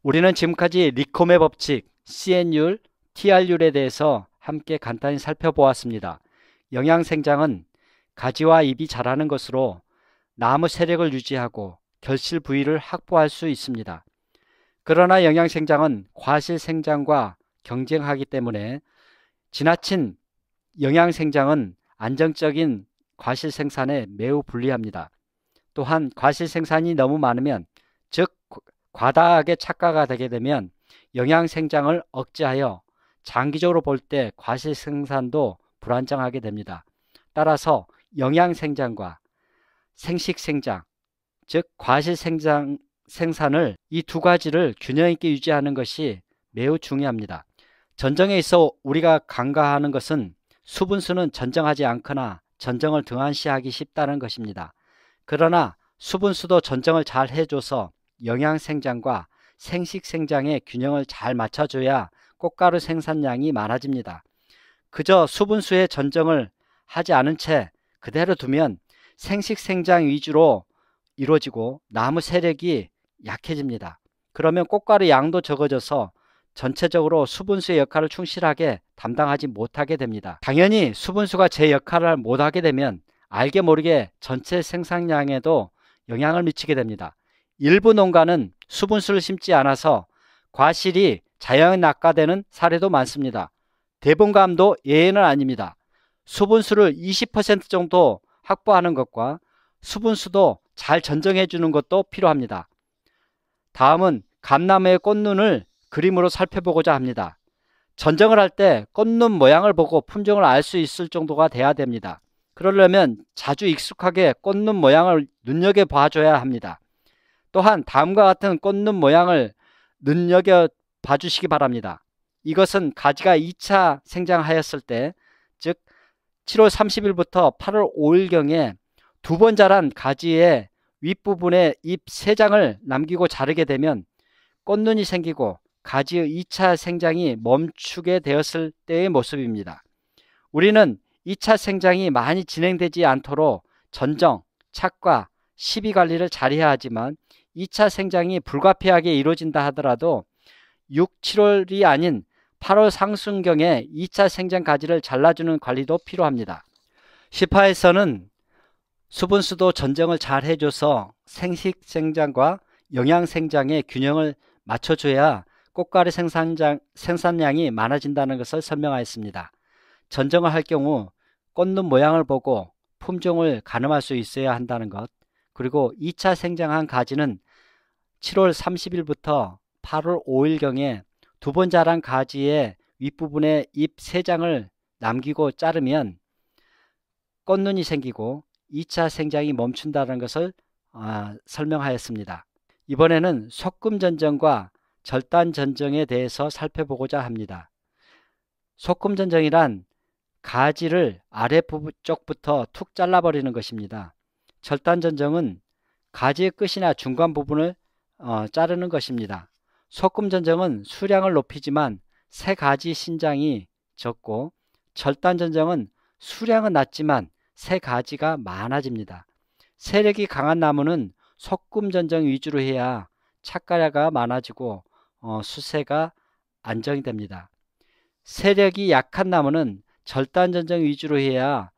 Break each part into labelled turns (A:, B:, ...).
A: 우리는 지금까지 리콤의 법칙, CN율, TR율에 대해서 함께 간단히 살펴보았습니다. 영양생장은 가지와 잎이 자라는 것으로 나무 세력을 유지하고 결실 부위를 확보할 수 있습니다. 그러나 영양생장은 과실생장과 경쟁하기 때문에 지나친 영양생장은 안정적인 과실생산에 매우 불리합니다. 또한 과실생산이 너무 많으면, 즉 과다하게 착과가 되게 되면 영양생장을 억제하여 장기적으로 볼 때 과실생산도 불안정하게 됩니다. 따라서 영양생장과 생식생장, 즉 과실생산을 이 두 가지를 균형 있게 유지하는 것이 매우 중요합니다. 전정에 있어 우리가 간과하는 것은 수분수는 전정하지 않거나 전정을 등한시하기 쉽다는 것입니다. 그러나 수분수도 전정을 잘 해줘서 영양생장과 생식생장의 균형을 잘 맞춰줘야 꽃가루 생산량이 많아집니다. 그저 수분수의 전정을 하지 않은 채 그대로 두면 생식생장 위주로 이루어지고 나무 세력이 약해집니다. 그러면 꽃가루 양도 적어져서 전체적으로 수분수의 역할을 충실하게 담당하지 못하게 됩니다. 당연히 수분수가 제 역할을 못하게 되면 알게 모르게 전체 생산량에도 영향을 미치게 됩니다. 일부 농가는 수분수를 심지 않아서 과실이 자연 낙과되는 사례도 많습니다. 대봉감도 예외는 아닙니다. 수분수를 20% 정도 확보하는 것과 수분수도 잘 전정해 주는 것도 필요합니다. 다음은 감나무의 꽃눈을 그림으로 살펴보고자 합니다. 전정을 할 때 꽃눈 모양을 보고 품종을 알 수 있을 정도가 돼야 됩니다. 그러려면 자주 익숙하게 꽃눈 모양을 눈여겨봐 줘야 합니다. 또한 다음과 같은 꽃눈 모양을 눈여겨봐 주시기 바랍니다. 이것은 가지가 2차 생장하였을 때, 즉 7월 30일부터 8월 5일경에 두 번 자란 가지의 윗부분에 잎 3장을 남기고 자르게 되면 꽃눈이 생기고 가지의 2차 생장이 멈추게 되었을 때의 모습입니다. 우리는 2차 생장이 많이 진행되지 않도록 전정, 착과, 시비 관리를 잘해야 하지만 2차 생장이 불가피하게 이루어진다 하더라도 6, 7월이 아닌 8월 상순경에 2차 생장 가지를 잘라주는 관리도 필요합니다. 시파에서는 수분수도 전정을 잘 해줘서 생식생장과 영양생장의 균형을 맞춰줘야 꽃가루 생산량이 많아진다는 것을 설명하였습니다. 전정을 할 경우 꽃눈 모양을 보고 품종을 가늠할 수 있어야 한다는 것, 그리고 2차 생장한 가지는 7월 30일부터 8월 5일경에 두 번 자란 가지의 윗부분에 잎 3장을 남기고 자르면 꽃눈이 생기고 2차 생장이 멈춘다는 것을 설명하였습니다. 이번에는 소금 전정과 절단 전정에 대해서 살펴보고자 합니다. 소금 전정이란 가지를 아래쪽부터 툭 잘라버리는 것입니다. 절단 전정은 가지의 끝이나 중간 부분을 자르는 것입니다. 소금 전정은 수량을 높이지만 새 가지 신장이 적고, 절단 전정은 수량은 낮지만 새 가지가 많아집니다. 세력이 강한 나무는 소금 전정 위주로 해야 착과가 많아지고 수세가 안정이 됩니다. 세력이 약한 나무는 절단 전정 위주로 해야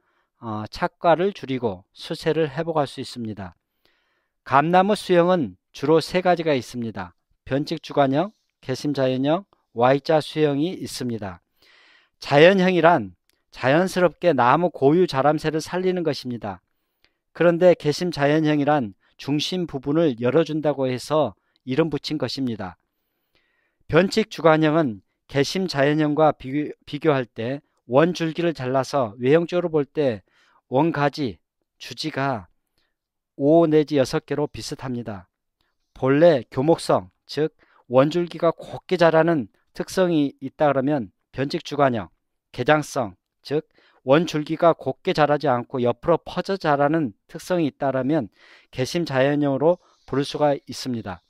A: 착과를 줄이고 수세를 회복할 수 있습니다. 감나무 수형은 주로 3가지가 있습니다. 변칙주관형, 개심자연형, Y자 수형이 있습니다. 자연형이란 자연스럽게 나무 고유 자람새를 살리는 것입니다. 그런데 개심자연형이란 중심 부분을 열어준다고 해서 이름 붙인 것입니다. 변칙주관형은 개심자연형과 비교할 때 원줄기를 잘라서 외형적으로 볼 때 원가지, 주지가 5 내지 6개로 비슷합니다. 본래 교목성, 즉 원줄기가 곱게 자라는 특성이 있다 그러면 변칙주관형, 개장성, 즉 원줄기가 곱게 자라지 않고 옆으로 퍼져 자라는 특성이 있다면 개심자연형으로 부를 수가 있습니다.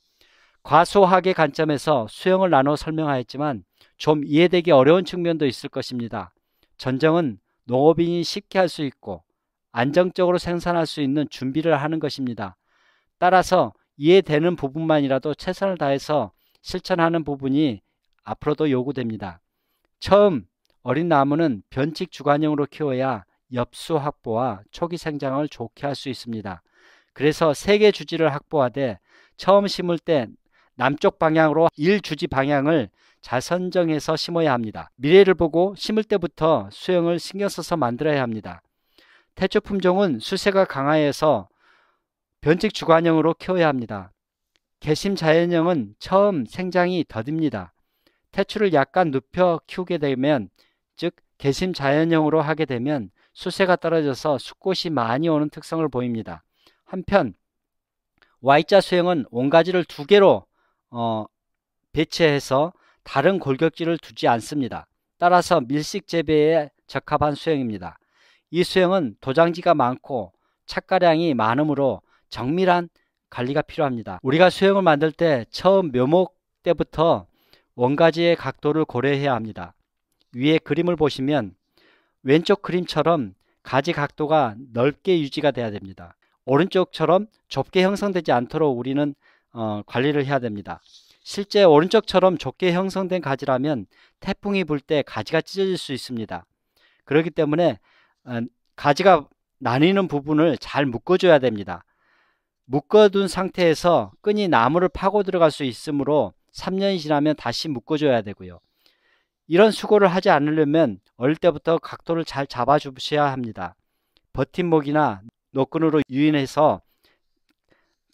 A: 과소학의 관점에서 수형을 나눠 설명하였지만 좀 이해되기 어려운 측면도 있을 것입니다. 전정은 농업인이 쉽게 할 수 있고 안정적으로 생산할 수 있는 준비를 하는 것입니다. 따라서 이해되는 부분만이라도 최선을 다해서 실천하는 부분이 앞으로도 요구됩니다. 처음 어린 나무는 변칙 주관형으로 키워야 엽수 확보와 초기 생장을 좋게 할 수 있습니다. 그래서 3개 주지를 확보하되 처음 심을 때 남쪽 방향으로 1주지 방향을 잘 선정해서 심어야 합니다. 미래를 보고 심을 때부터 수영을 신경 써서 만들어야 합니다. 태초 품종은 수세가 강하여서 변칙 주관형으로 키워야 합니다. 개심 자연형은 처음 생장이 더딥니다. 태초를 약간 눕혀 키우게 되면, 즉 개심 자연형으로 하게 되면 수세가 떨어져서 숫꽃이 많이 오는 특성을 보입니다. 한편 Y자 수형은 온가지를 2개로 배치해서 다른 골격지를 두지 않습니다. 따라서 밀식 재배에 적합한 수형입니다. 이 수형은 도장지가 많고 착가량이 많으므로 정밀한 관리가 필요합니다. 우리가 수형을 만들 때 처음 묘목 때부터 원가지의 각도를 고려해야 합니다. 위에 그림을 보시면 왼쪽 그림처럼 가지 각도가 넓게 유지가 돼야 됩니다. 오른쪽처럼 좁게 형성되지 않도록 우리는 관리를 해야 됩니다. 실제 오른쪽처럼 좁게 형성된 가지라면 태풍이 불 때 가지가 찢어질 수 있습니다. 그렇기 때문에 가지가 나뉘는 부분을 잘 묶어줘야 됩니다. 묶어둔 상태에서 끈이 나무를 파고 들어갈 수 있으므로 3년이 지나면 다시 묶어줘야 되고요. 이런 수고를 하지 않으려면 어릴 때부터 각도를 잘 잡아주셔야 합니다. 버팀목이나 노끈으로 유인해서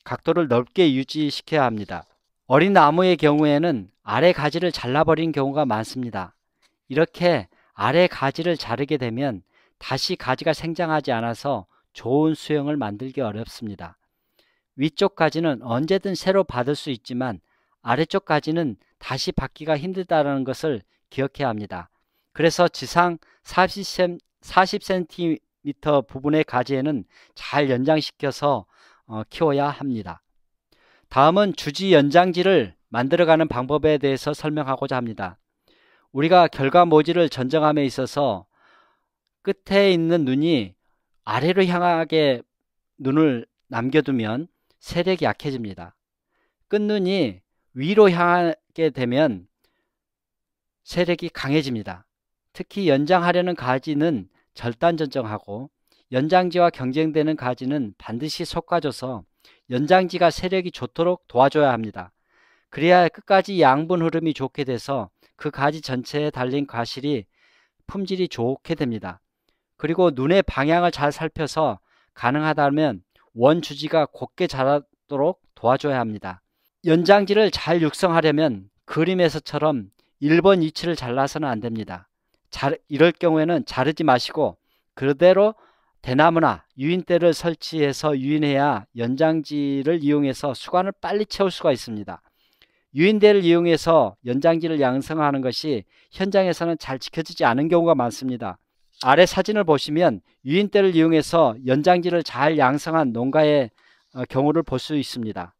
A: 각도를 넓게 유지시켜야 합니다. 어린 나무의 경우에는 아래 가지를 잘라버린 경우가 많습니다. 이렇게 아래 가지를 자르게 되면 다시 가지가 생장하지 않아서 좋은 수형을 만들기 어렵습니다. 위쪽 가지는 언제든 새로 받을 수 있지만 아래쪽 가지는 다시 받기가 힘들다는 것을 기억해야 합니다. 그래서 지상 40cm 부분의 가지에는 잘 연장시켜서 키워야 합니다. 다음은 주지 연장지를 만들어가는 방법에 대해서 설명하고자 합니다. 우리가 결과모지를 전정함에 있어서 끝에 있는 눈이 아래로 향하게 눈을 남겨두면 세력이 약해집니다. 끝눈이 위로 향하게 되면 세력이 강해집니다. 특히 연장하려는 가지는 절단 전정하고 연장지와 경쟁되는 가지는 반드시 솎아줘서 연장지가 세력이 좋도록 도와줘야 합니다. 그래야 끝까지 양분 흐름이 좋게 돼서 그 가지 전체에 달린 과실이 품질이 좋게 됩니다. 그리고 눈의 방향을 잘 살펴서 가능하다면 원주지가 곧게 자라도록 도와줘야 합니다. 연장지를 잘 육성하려면 그림에서처럼 1번 위치를 잘라서는 안 됩니다. 이럴 경우에는 자르지 마시고 그대로 대나무나 유인대를 설치해서 유인해야 연장지를 이용해서 수관을 빨리 채울 수가 있습니다. 유인대를 이용해서 연장지를 양성하는 것이 현장에서는 잘 지켜지지 않은 경우가 많습니다. 아래 사진을 보시면 유인대를 이용해서 연장지를 잘 양성한 농가의 경우를 볼 수 있습니다.